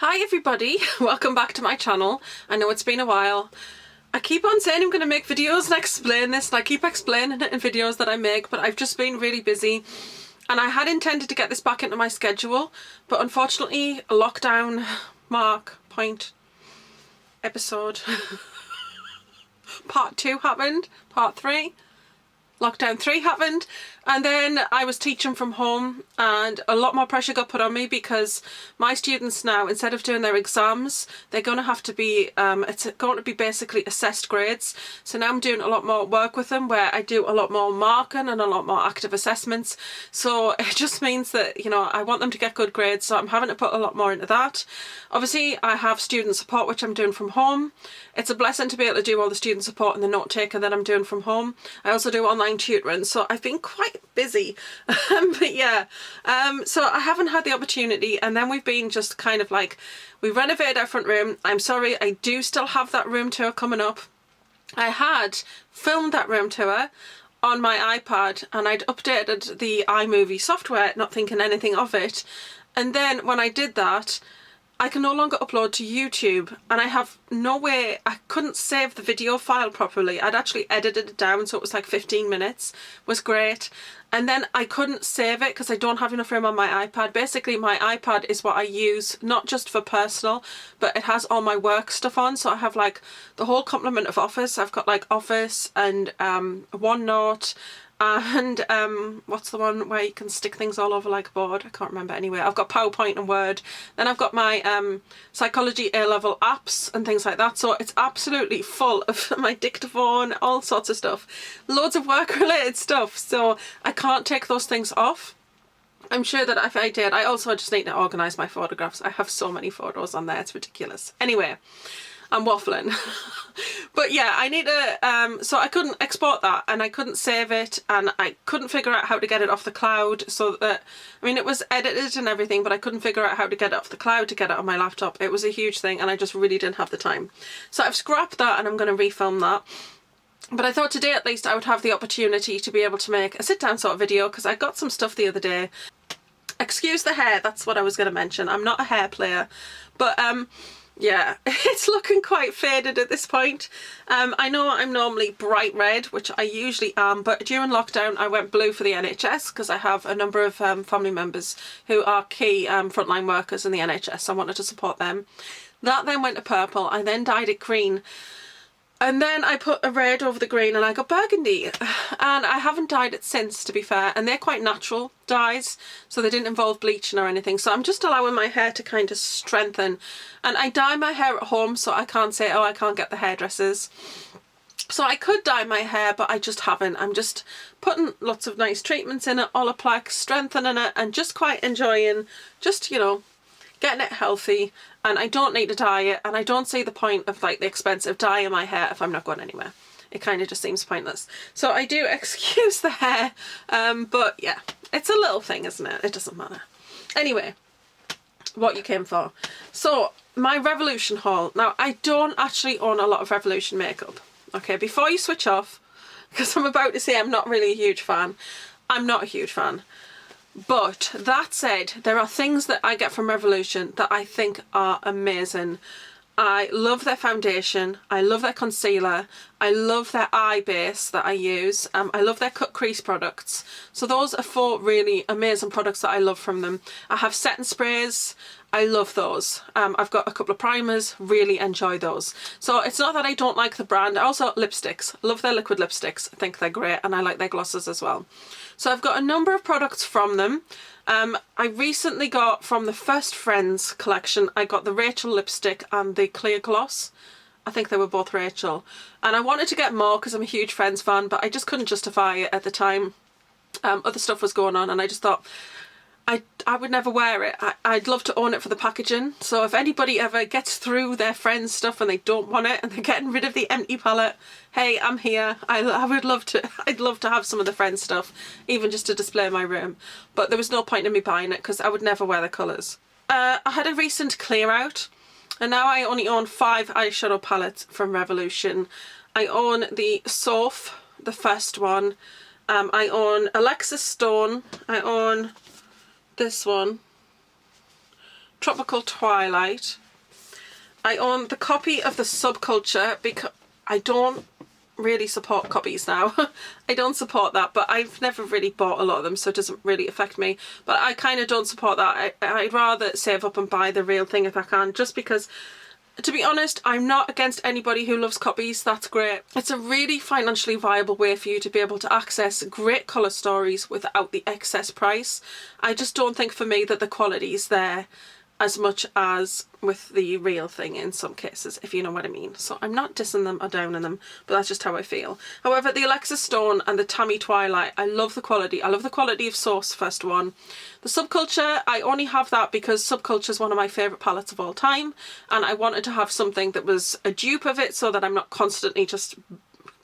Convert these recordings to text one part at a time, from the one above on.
Hi everybody, welcome back to my channel. I know it's been a while. I keep on saying I'm going to make videos and explain this, and I keep explaining it in videos that I make, but I've just been really busy. And I had intended to get this back into my schedule, but unfortunately a lockdown episode part 2 happened, part 3. Lockdown 3 happened, and then I was teaching from home and a lot more pressure got put on me because my students now, instead of doing their exams, they're going to have to be, it's going to be basically assessed grades. So now I'm doing a lot more work with them where I do a lot more marking and a lot more active assessments. So it just means that, you know, I want them to get good grades, so I'm having to put a lot more into that. Obviously I have student support which I'm doing from home. It's a blessing to be able to do all the student support and the note taker that I'm doing from home. I also do online tutoring, so I've been quite busy. But yeah, so I haven't had the opportunity, and then we've been just kind of like, we renovated our front room. I'm sorry, I do still have that room tour coming up. I had filmed that room tour on my iPad and I'd updated the iMovie software, not thinking anything of it. And then when I did that, I can no longer upload to YouTube, and I have no way, I couldn't save the video file properly. I'd actually edited it down so it was like 15 minutes, was great. And then I couldn't save it because I don't have enough room on my iPad. Basically my iPad is what I use, not just for personal, but it has all my work stuff on. So I have like the whole complement of Office. I've got like Office and OneNote, and what's the one where you can stick things all over like a board? I can't remember. Anyway, I've got PowerPoint and Word. Then I've got my psychology A-level apps and things like that. So it's absolutely full of my dictaphone, all sorts of stuff, loads of work related stuff. So I can't take those things off. I'm sure that if I did, I also just need to organise my photographs. I have so many photos on there, it's ridiculous. Anyway, I'm waffling. But yeah, I need to, so I couldn't export that and I couldn't save it, and I couldn't figure out how to get it off the cloud, so that, I mean, it was edited and everything, but I couldn't figure out how to get it off the cloud to get it on my laptop. It was a huge thing and I just really didn't have the time. So I've scrapped that and I'm going to refilm that. But I thought today at least I would have the opportunity to be able to make a sit down sort of video, because I got some stuff the other day. Excuse the hair, that's what I was going to mention. I'm not a hair player, but yeah, it's looking quite faded at this point. I know I'm normally bright red, which I usually am, but during lockdown I went blue for the NHS because I have a number of family members who are key frontline workers in the NHS. I wanted to support them. That then went to purple. I then dyed it green. And then I put a red over the green and I got burgundy, and I haven't dyed it since, to be fair, and they're quite natural dyes, so they didn't involve bleaching or anything. So I'm just allowing my hair to kind of strengthen, and I dye my hair at home, so I can't say, oh, I can't get the hairdressers. So I could dye my hair, but I just haven't. I'm just putting lots of nice treatments in it, Olaplex, strengthening it, and just quite enjoying, just, you know, getting it healthy. And I don't need to dye it, and I don't see the point of like the expense of dyeing my hair if I'm not going anywhere. It kind of just seems pointless. So I do excuse the hair, but yeah, it's a little thing, isn't it? It doesn't matter. Anyway, what you came for. So my Revolution haul. Now I don't actually own a lot of Revolution makeup. Okay, before you switch off, because I'm about to say I'm not really a huge fan. I'm not a huge fan. But that said, there are things that I get from Revolution that I think are amazing. I love their foundation, I love their concealer, I love their eye base that I use, I love their cut crease products. So those are 4 really amazing products that I love from them. I have setting sprays, I love those. I've got a couple of primers, really enjoy those. So it's not that I don't like the brand. I also lipsticks, love their liquid lipsticks, I think they're great, and I like their glosses as well. So I've got a number of products from them. I recently got from the First Friends collection, I got the Rachel lipstick and the clear gloss. I think they were both Rachel. And I wanted to get more because I'm a huge Friends fan, but I just couldn't justify it at the time. Other stuff was going on and I just thought, I would never wear it. I'd love to own it for the packaging. So if anybody ever gets through their Friends stuff and they don't want it and they're getting rid of the empty palette, hey, I'm here. I would love to, I'd love to have some of the Friends stuff, even just to display in my room. But there was no point in me buying it because I would never wear the colours. I had a recent clear out, and now I only own 5 eyeshadow palettes from Revolution. I own the Soph, the first one. I own Alexis Stone. I own this one. Tropical Twilight. I own the copy of the Subculture because I don't really support copies now. I don't support that, but I've never really bought a lot of them, so it doesn't really affect me. But I kind of don't support that. I'd rather save up and buy the real thing if I can, just because, to be honest, I'm not against anybody who loves copies. That's great. It's a really financially viable way for you to be able to access great colour stories without the excess price. I just don't think for me that the quality is there as much as with the real thing in some cases, if you know what I mean. So I'm not dissing them or downing them, but that's just how I feel. However, the Alexis Stone and the Tammy Twilight, I love the quality. I love the quality of Source, first one. The Subculture, I only have that because Subculture is one of my favourite palettes of all time, and I wanted to have something that was a dupe of it so that I'm not constantly just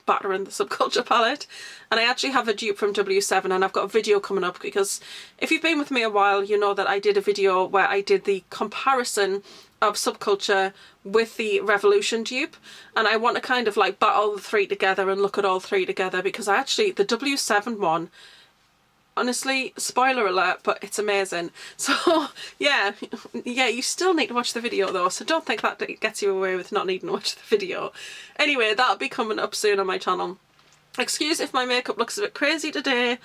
battering the Subculture palette. And I actually have a dupe from W7, and I've got a video coming up, because if you've been with me a while, you know that I did a video where I did the comparison of Subculture with the Revolution dupe, and I want to kind of like battle the three together and look at all three together, because I actually, the W7 one, honestly, spoiler alert, but it's amazing. So yeah, you still need to watch the video though, so don't think that gets you away with not needing to watch the video. Anyway, that'll be coming up soon on my channel. Excuse if my makeup looks a bit crazy today.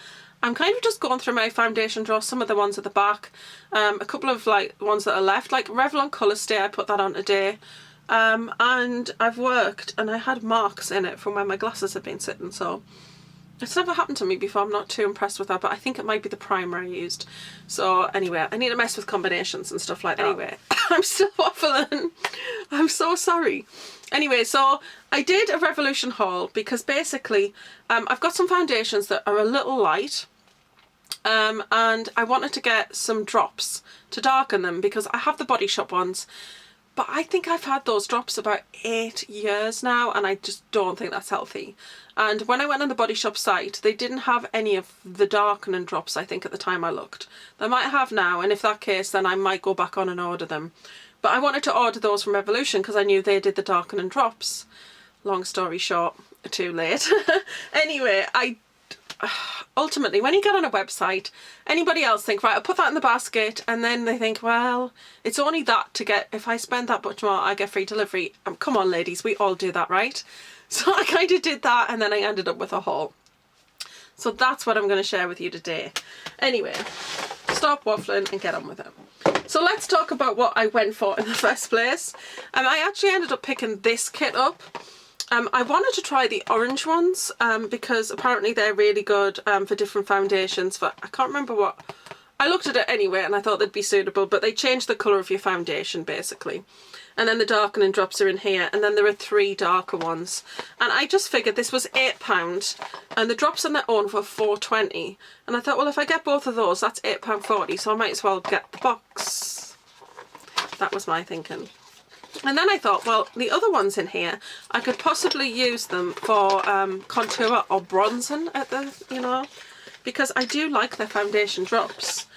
I'm kind of just going through my foundation drawer, some of the ones at the back, a couple of like ones that are left, like Revlon Colour Stay, I put that on today. And I've worked and I had marks in it from where my glasses have been sitting, so it's never happened to me before. I'm not too impressed with that, but I think it might be the primer I used. So anyway, I need to mess with combinations and stuff like that. Anyway, I'm still waffling. I'm so sorry. Anyway, so I did a Revolution haul because basically I've got some foundations that are a little light, and I wanted to get some drops to darken them because I have the Body Shop ones, but I think I've had those drops about 8 years now, and I just don't think that's healthy. And when I went on the Body Shop site, they didn't have any of the darkening drops, I think, at the time I looked. They might have now, and if that case, then I might go back on and order them. But I wanted to order those from Revolution because I knew they did the darkening drops. Long story short, too late. Anyway, ultimately, when you get on a website, anybody else think, right, I'll put that in the basket, and then they think, well, it's only that to get, if I spend that much more, I get free delivery. Come on, ladies, we all do that, right? So I kind of did that, and then I ended up with a haul. So that's what I'm going to share with you today. Anyway, stop waffling and get on with it. So let's talk about what I went for in the first place. I actually ended up picking this kit up. I wanted to try the orange ones because apparently they're really good for different foundations, but I can't remember what. I looked at it anyway and I thought they'd be suitable, but they change the colour of your foundation basically. And then the darkening drops are in here, and then there are 3 darker ones. And I just figured this was £8 and the drops on their own were £4.20. And I thought, well, if I get both of those, that's £8.40, so I might as well get the box. That was my thinking. And then I thought, well, the other ones in here, I could possibly use them for contour or bronzing at the, you know, because I do like their foundation drops.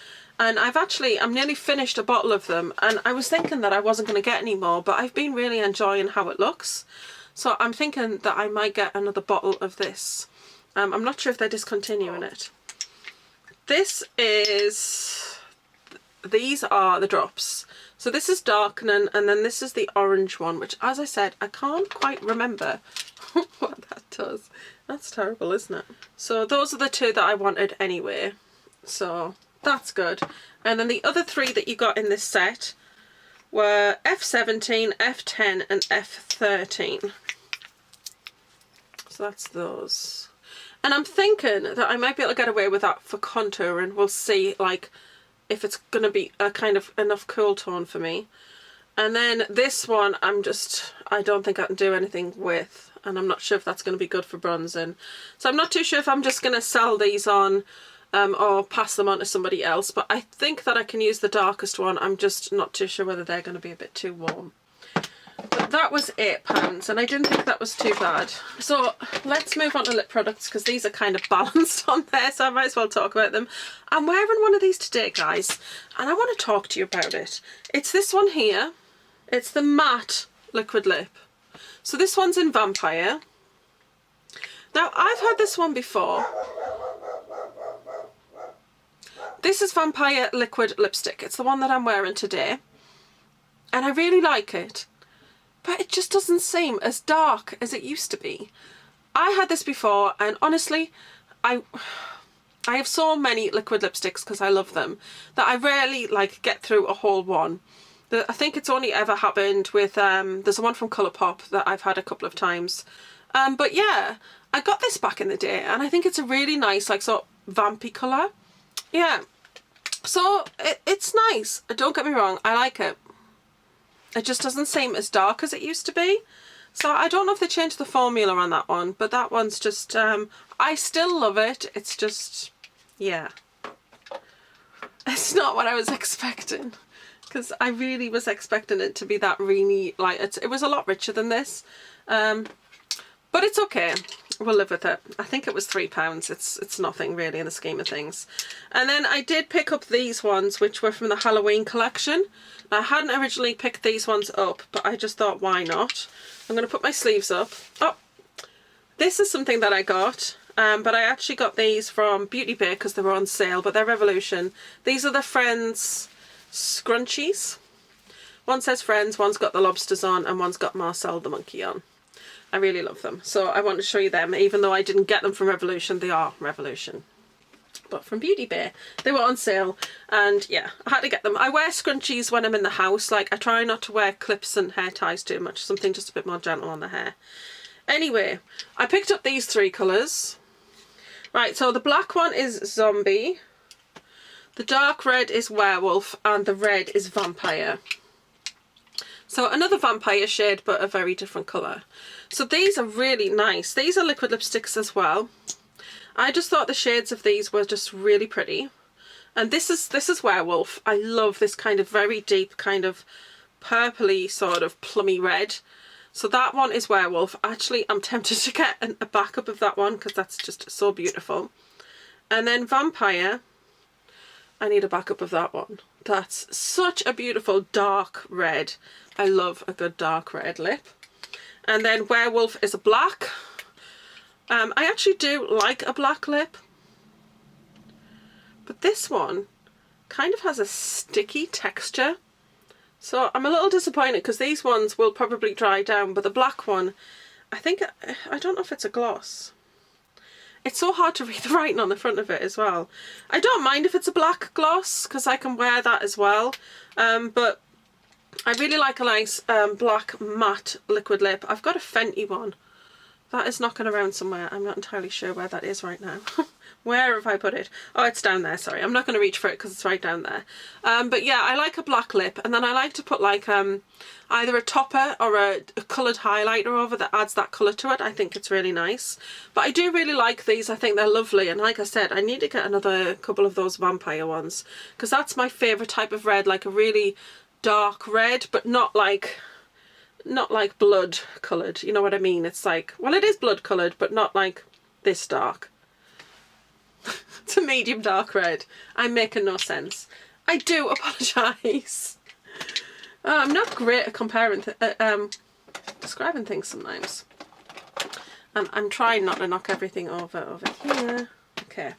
And I'm nearly finished a bottle of them, and I was thinking that I wasn't going to get any more, but I've been really enjoying how it looks. So I'm thinking that I might get another bottle of this. I'm not sure if they're discontinuing it. These are the drops. So this is darkening, and then this is the orange one, which, as I said, I can't quite remember what that does. That's terrible, isn't it? So those are the 2 that I wanted anyway. So that's good. And then the other 3 that you got in this set were F17, F10 and F13. So that's those. And I'm thinking that I might be able to get away with that for contouring. We'll see, like, if it's going to be a kind of enough cool tone for me. And then this one, I don't think I can do anything with. And I'm not sure if that's going to be good for bronzing. So I'm not too sure if I'm just going to sell these on or pass them on to somebody else. But I think that I can use the darkest one. I'm just not too sure whether they're going to be a bit too warm. But that was £8 and I didn't think that was too bad. So let's move on to lip products because these are kind of balanced on there, so I might as well talk about them. I'm wearing one of these today, guys, and I want to talk to you about it. It's this one here. It's the matte liquid lip. So this one's in Vampire. Now I've had this one before. This is Vampire liquid lipstick. It's the one that I'm wearing today. and I really like it, but it just doesn't seem as dark as it used to be. I had this before, and honestly, I have so many liquid lipsticks because I love them that I rarely like get through a whole one. I think it's only ever happened with there's one from Colourpop that I've had a couple of times, but yeah, I got this back in the day, and I think it's a really nice like sort of vampy colour. Yeah, so it's nice, don't get me wrong, I like it. It just doesn't seem as dark as it used to be. So I don't know if they changed the formula on that one, but that one's just, I still love it. It's just, yeah. It's not what I was expecting, because I really was expecting it to be that really, like, it was a lot richer than this. But it's okay. We'll live with it. I think it was £3. It's nothing really in the scheme of things. And then I did pick up these ones, which were from the Halloween collection. Now, I hadn't originally picked these ones up, but I just thought, why not? I'm going to put my sleeves up. Oh, this is something that I got, but I actually got these from Beauty Bay because they were on sale, but they're Revolution. These are the Friends Scrunchies. One says Friends, one's got the lobsters on, and one's got Marcel the monkey on. I really love them, so I want to show you them. Even though I didn't get them from Revolution, they are Revolution. But from Beauty Bay, they were on sale, and yeah, I had to get them. I wear scrunchies when I'm in the house. Like, I try not to wear clips and hair ties too much, something just a bit more gentle on the hair. Anyway, I picked up these three colours. Right, so the black one is Zombie, the dark red is Werewolf, and the red is Vampire. So another vampire shade, but a very different colour. So these are really nice. These are liquid lipsticks as well. I just thought the shades of these were just really pretty. And this is Werewolf. I love this kind of very deep kind of purpley sort of plummy red. So that one is Werewolf. Actually, I'm tempted to get a backup of that one because that's just so beautiful. And then Vampire, I need a backup of that one. That's such a beautiful dark red. I love a good dark red lip. And then Werewolf is a black. I actually do like a black lip, but this one kind of has a sticky texture. So I'm a little disappointed because these ones will probably dry down, but the black one, I don't know if it's a gloss. It's so hard to read the writing on the front of it as well. I don't mind if it's a black gloss because I can wear that as well, but I really like a nice black matte liquid lip. I've got a Fenty one. That is knocking around somewhere. I'm not entirely sure where that is right now. Where have I put it? Oh, it's down there, sorry. I'm not going to reach for it because it's right down there. But yeah, I like a black lip, and then I like to put like either a topper or a coloured highlighter over that adds that colour to it. I think it's really nice. But I do really like these. I think they're lovely, and like I said, I need to get another couple of those vampire ones because that's my favourite type of red, like a really dark red, but not like blood coloured, you know what I mean? It's like, well, it is blood coloured, but not like this dark. It's a medium dark red. I'm making no sense. I do apologise. I'm not great at comparing, describing things sometimes. I'm trying not to knock everything over here. Okay.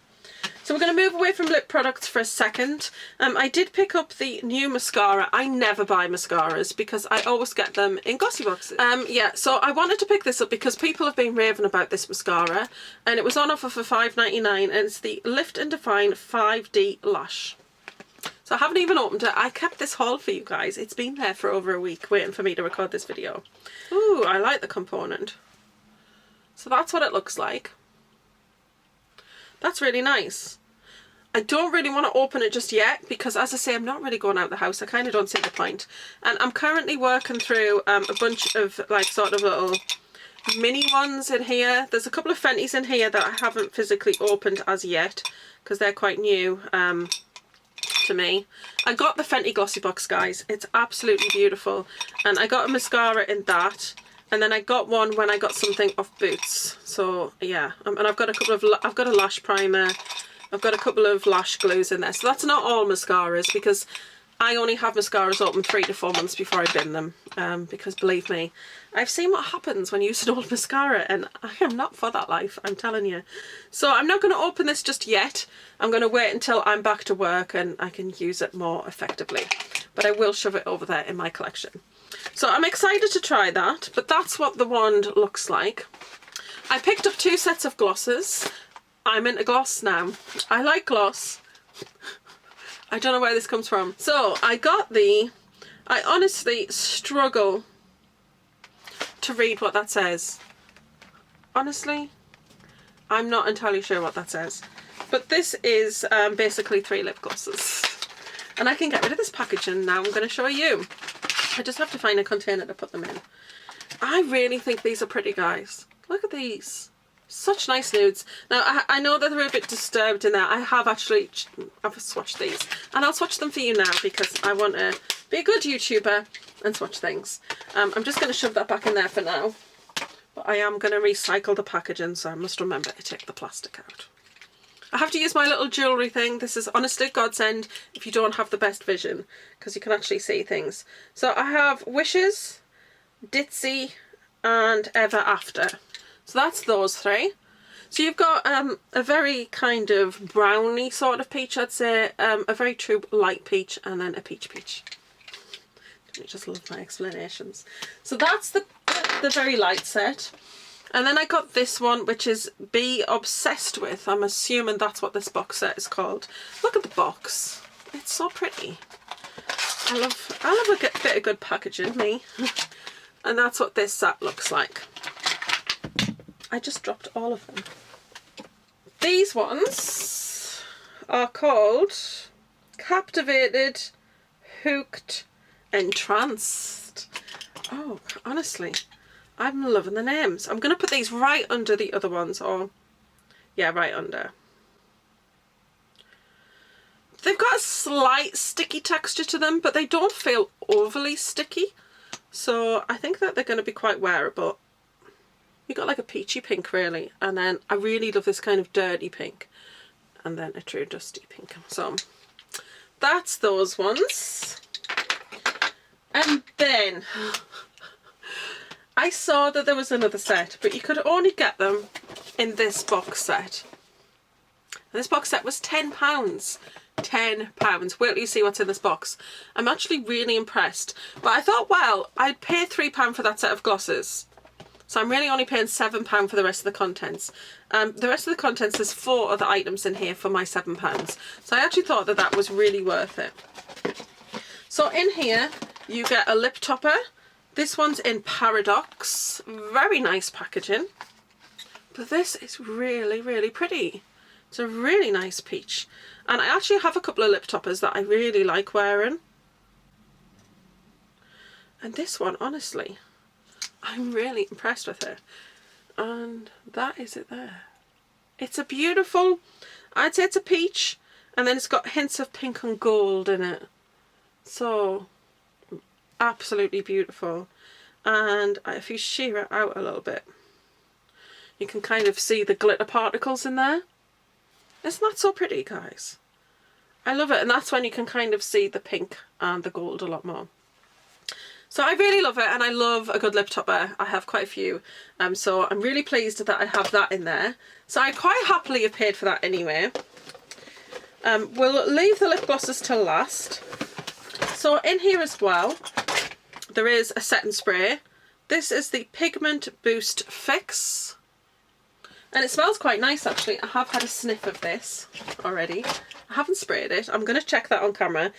So we're going to move away from lip products for a second. I did pick up the new mascara. I never buy mascaras because I always get them in glossy boxes. Yeah, so I wanted to pick this up because people have been raving about this mascara, and it was on offer for $5.99, and it's the Lift and Define 5D Lash. So I haven't even opened it. I kept this haul for you guys. It's been there for over a week waiting for me to record this video. Ooh, I like the component. So that's what it looks like. That's really nice. I don't really want to open it just yet because, as I say, I'm not really going out the house. I kind of don't see the point. And I'm currently working through a bunch of like sort of little mini ones in here. There's a couple of Fenty's in here that I haven't physically opened as yet because they're quite new to me. I got the Fenty Glossy Box, guys. It's absolutely beautiful. And I got a mascara in that. And then I got one when I got something off Boots. So yeah, and I've got a couple of, I've got a lash primer, I've got a couple of lash glues in there. So that's not all mascaras because I only have mascaras open 3 to 4 months before I bin them. Because believe me, I've seen what happens when you use an old mascara, and I am not for that life, I'm telling you. So I'm not going to open this just yet. I'm going to wait until I'm back to work and I can use it more effectively. but I will shove it over there in my collection. So I'm excited to try that, but that's what the wand looks like. I picked up 2 sets of glosses. I'm into gloss now. I like gloss. I don't know where this comes from. So I got I honestly struggle to read what that says. Honestly, I'm not entirely sure what that says. But this is basically 3 lip glosses. And I can get rid of this packaging now. I'm going to show you. I just have to find a container to put them in. I really think these are pretty, guys. Look at these. Such nice nudes. Now, I know that they're a bit disturbed in there. I've swatched these. And I'll swatch them for you now because I want to be a good YouTuber and swatch things. I'm just going to shove that back in there for now. But I am going to recycle the packaging, so I must remember to take the plastic out. I have to use my little jewellery thing. This is honestly godsend if you don't have the best vision, because you can actually see things. So I have Wishes, Ditzy and Ever After. So that's those 3. So you've got a very kind of browny sort of peach, I'd say, a very true light peach, and then a peach. I just love my explanations. So that's the very light set. And then I got this one, which is Be Obsessed With. I'm assuming that's what this box set is called. Look at the box. It's so pretty. I love a bit of good packaging, me. And that's what this set looks like. I just dropped all of them. These ones are called Captivated, Hooked, Entranced. Oh, honestly, I'm loving the names. I'm going to put these right under the other ones, or yeah, right under. They've got a slight sticky texture to them, but they don't feel overly sticky. So I think that they're going to be quite wearable. You got like a peachy pink really, and then I really love this kind of dirty pink, and then a true dusty pink. So that's those ones. And then I saw that there was another set, but you could only get them in this box set. And this box set was £10. £10. Wait till you see what's in this box. I'm actually really impressed. But I thought, well, I'd pay £3 for that set of glosses. So I'm really only paying £7 for the rest of the contents. The rest of the contents, there's 4 other items in here for my £7. So I actually thought that that was really worth it. So in here, you get a lip topper. This one's in Paradox. Very nice packaging. But this is really, really pretty. It's a really nice peach. And I actually have a couple of lip toppers that I really like wearing. And this one, honestly, I'm really impressed with it. And that is it there. It's a beautiful, I'd say it's a peach, and then it's got hints of pink and gold in it. So, absolutely beautiful. And if you sheer it out a little bit, you can kind of see the glitter particles in there. Isn't that so pretty, guys? I love it, and that's when you can kind of see the pink and the gold a lot more. So I really love it, and I love a good lip topper. I have quite a few, so I'm really pleased that I have that in there. So I quite happily have paid for that anyway. We'll leave the lip glosses till last. So in here as well, there is a setting spray. This is the Pigment Boost Fix. And it smells quite nice actually. I have had a sniff of this already. I haven't sprayed it. I'm going to check that on camera.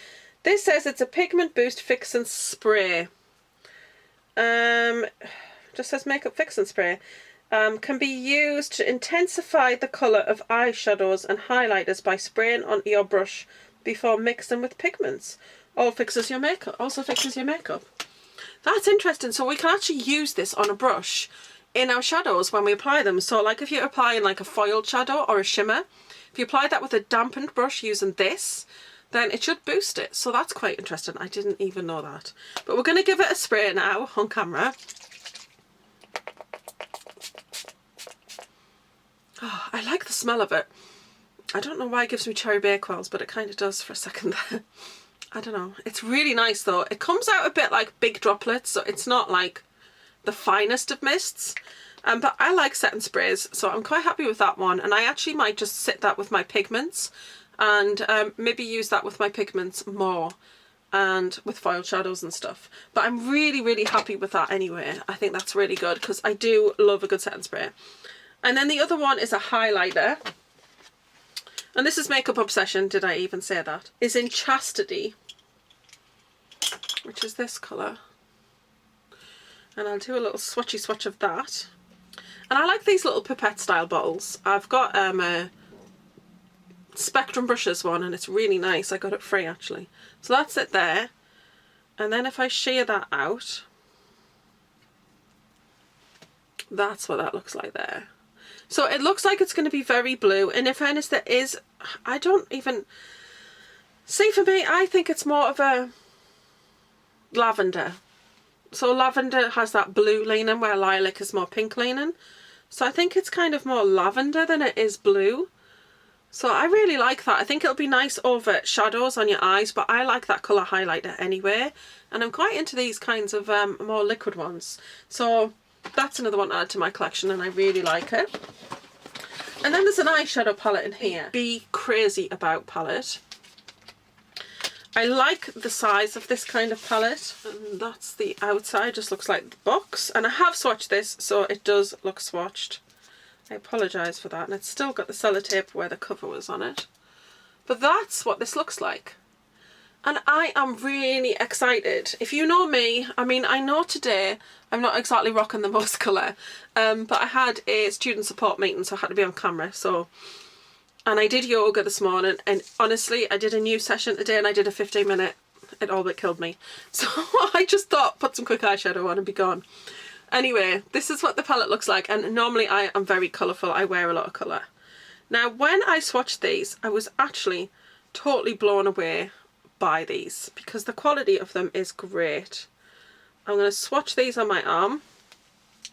This says it's a Pigment Boost Fix and Spray. Just says Makeup Fix and Spray. Can be used to intensify the colour of eyeshadows and highlighters by spraying onto your brush before mixing with pigments. Also fixes your makeup. That's interesting. So we can actually use this on a brush in our shadows when we apply them. So like if you're applying like a foiled shadow or a shimmer, if you apply that with a dampened brush using this, then it should boost it. So that's quite interesting. I didn't even know that. But we're going to give it a spray now on camera. Oh, I like the smell of it. I don't know why it gives me cherry bakewells, but it kind of does for a second there. I don't know. It's really nice though. It comes out a bit like big droplets, so it's not like the finest of mists. But I like setting sprays, so I'm quite happy with that one. And I actually might just sit that with my pigments and maybe use that with my pigments more and with foil shadows and stuff. But I'm really, really happy with that anyway. I think that's really good because I do love a good setting spray. And then the other one is a highlighter. And this is Makeup Obsession, did I even say that? Is in Chastity, which is this colour. And I'll do a little swatchy swatch of that. And I like these little pipette style bottles. I've got a Spectrum Brushes one and it's really nice. I got it free actually. So that's it there. And then if I shear that out, that's what that looks like there. So it looks like it's going to be very blue, and in fairness there is, I don't even, see for me I think it's more of a lavender. So lavender has that blue leaning where lilac is more pink leaning. So I think it's kind of more lavender than it is blue. So I really like that. I think it'll be nice over shadows on your eyes, but I like that colour highlighter anyway. And I'm quite into these kinds of more liquid ones. So that's another one to add to my collection and I really like it. And then there's an eyeshadow palette in here. Be Crazy About palette. I like the size of this kind of palette. And that's the outside, just looks like the box. And I have swatched this, so it does look swatched. I apologise for that. And it's still got the sellotape where the cover was on it. But that's what this looks like. And I am really excited. If you know me, I mean, I know today I'm not exactly rocking the most colour, but I had a student support meeting, so I had to be on camera. So, and I did yoga this morning, and honestly, I did a new session today, and I did a 15-minute. It all but killed me. So I just thought, put some quick eyeshadow on and be gone. Anyway, this is what the palette looks like, and normally I am very colourful. I wear a lot of colour. Now, when I swatched these, I was actually totally blown away by these because the quality of them is great. I'm going to swatch these on my arm.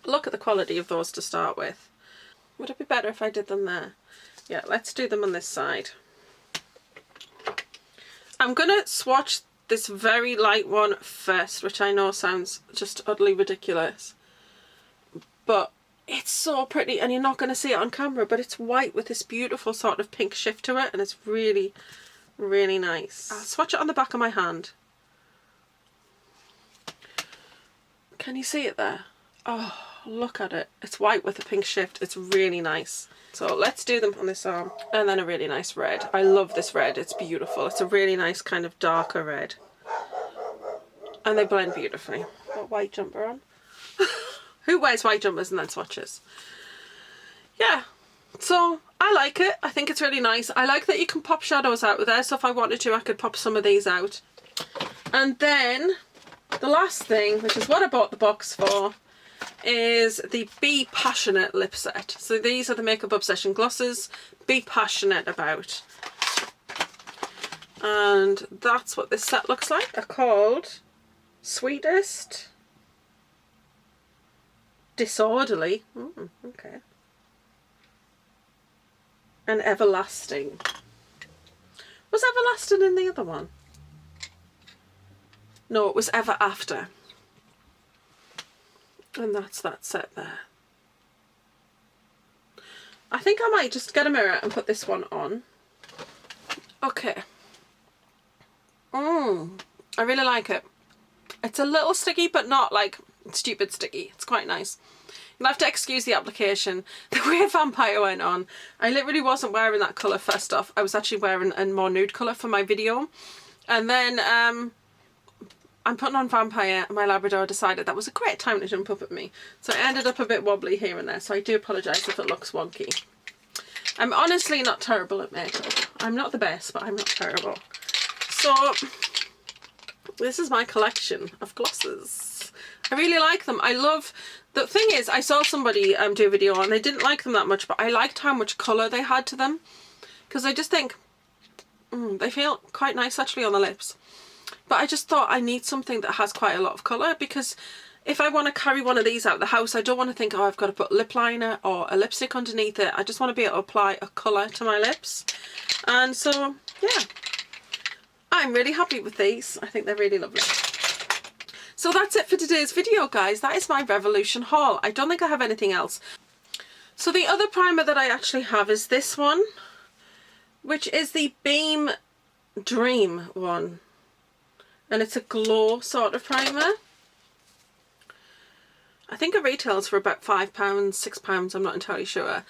Look at the quality of those to start with. Would it be better if I did them there? Yeah, let's do them on this side. I'm going to swatch this very light one first, which I know sounds just utterly ridiculous. But it's so pretty, and you're not going to see it on camera, but it's white with this beautiful sort of pink shift to it, and it's really, really nice. I'll swatch it on the back of my hand. Can you see it there? Oh, look at it. It's white with a pink shift. It's really nice. So let's do them on this arm. And then a really nice red. I love this red. It's beautiful. It's a really nice kind of darker red. And they blend beautifully. Got white jumper on. Who wears white jumpers and then swatches? Yeah. So I like it. I think it's really nice. I like that you can pop shadows out with there. So if I wanted to, I could pop some of these out. And then the last thing, which is what I bought the box for, is the Be Passionate lip set. So these are the Makeup Obsession glosses. Be Passionate About. And that's what this set looks like. They're called Sweetest, Disorderly, okay, and Everlasting. Was Everlasting in the other one? No, it was Ever After. And that's that set there. I think I might just get a mirror and put this one on. Okay. I really like it. It's a little sticky, but not like stupid sticky. It's quite nice. You'll have to excuse the application. The way Vampire went on, I literally wasn't wearing that colour first off. I was actually wearing a more nude colour for my video. And then I'm putting on Vampire, and my Labrador decided that was a great time to jump up at me. So it ended up a bit wobbly here and there, so I do apologise if it looks wonky. I'm honestly not terrible at makeup. I'm not the best, but I'm not terrible. So this is my collection of glosses. I really like them. I love, the thing is, I saw somebody do a video and they didn't like them that much, but I liked how much colour they had to them. Because I just think, they feel quite nice actually on the lips. But I just thought I need something that has quite a lot of colour, because if I want to carry one of these out of the house, I don't want to think, oh, I've got to put lip liner or a lipstick underneath it. I just want to be able to apply a colour to my lips. And so, yeah, I'm really happy with these. I think they're really lovely. So that's it for today's video, guys. That is my Revolution haul. I don't think I have anything else. So the other primer that I actually have is this one, which is the Beam Dream one. and it's a glow sort of primer. I think it retails for about £5, £6, I'm not entirely sure.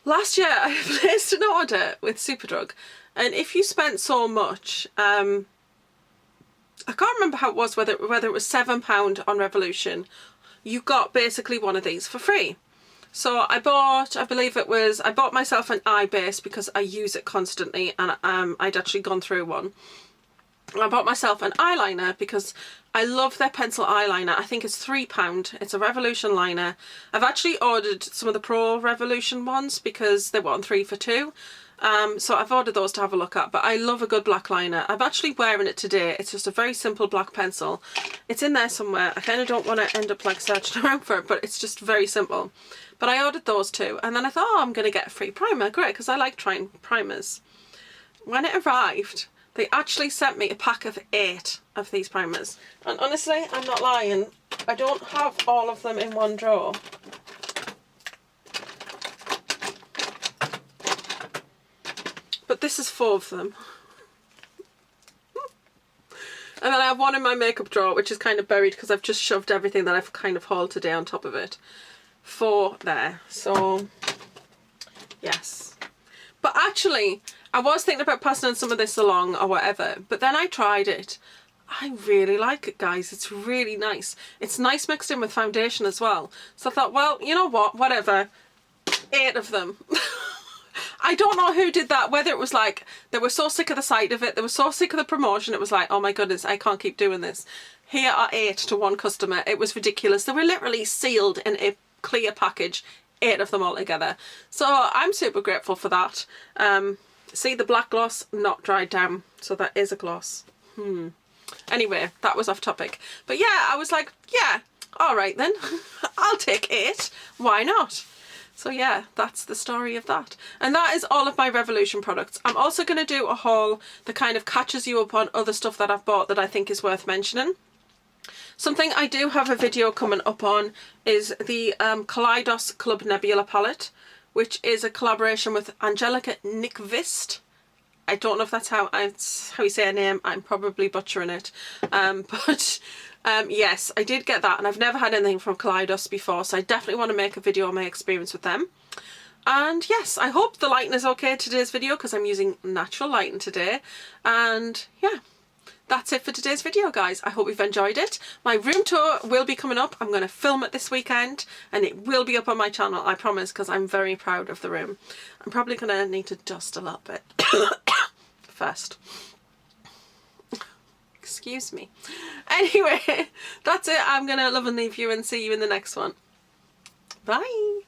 Last year I placed an order with Superdrug, and if you spent so much, I can't remember how it was, whether it was £7 on Revolution, you got basically one of these for free. So I bought, I bought myself an eye base because I use it constantly, and I'd actually gone through one. I bought myself an eyeliner because I love their pencil eyeliner. I think it's £3. It's a Revolution liner. I've actually ordered some of the Pro Revolution ones because they were on 3 for 2. So I've ordered those to have a look at, but I love a good black liner. I'm actually wearing it today. It's just a very simple black pencil. It's in there somewhere. I kind of don't want to end up like searching around for it, but it's just very simple. But I ordered those two, and then I thought, oh, I'm going to get a free primer. Great, because I like trying primers. When it arrived, they actually sent me a pack of 8 of these primers. And honestly, I'm not lying, I don't have all of them in one drawer. But this is 4 of them. And then I have one in my makeup drawer, which is kind of buried because I've just shoved everything that I've kind of hauled today on top of it. 4 there. So, yes. But actually, I was thinking about passing some of this along or whatever, but then I tried it. I really like it, guys. It's really nice. It's nice mixed in with foundation as well. So I thought, well, you know what, whatever. 8 of them. I don't know who did that, whether it was like, they were so sick of the sight of it, they were so sick of the promotion, it was like, oh my goodness, I can't keep doing this. Here are 8 to one customer. It was ridiculous. They were literally sealed in a clear package, 8 of them all together. So I'm super grateful for that. See, the black gloss not dried down, so that is a gloss. Anyway, that was off topic. But yeah, I was like, yeah, all right then. I'll take 8. Why not? So yeah, that's the story of that. And that is all of my Revolution products. I'm also going to do a haul that kind of catches you up on other stuff that I've bought that I think is worth mentioning. Something I do have a video coming up on is the Kaleidos Club Nebula palette, which is a collaboration with Angelica Nyqvist. I don't know if that's how you say her name. I'm probably butchering it. Yes, I did get that, and I've never had anything from Kaleidos before, so I definitely want to make a video on my experience with them. And yes, I hope the lighting is okay today's video because I'm using natural lighting today. And yeah, that's it for today's video, guys. I hope you've enjoyed it. My room tour will be coming up. I'm going to film it this weekend, and it will be up on my channel, I promise, because I'm very proud of the room. I'm probably going to need to dust a little bit first. Excuse me. Anyway, that's it. I'm going to love and leave you and see you in the next one. Bye.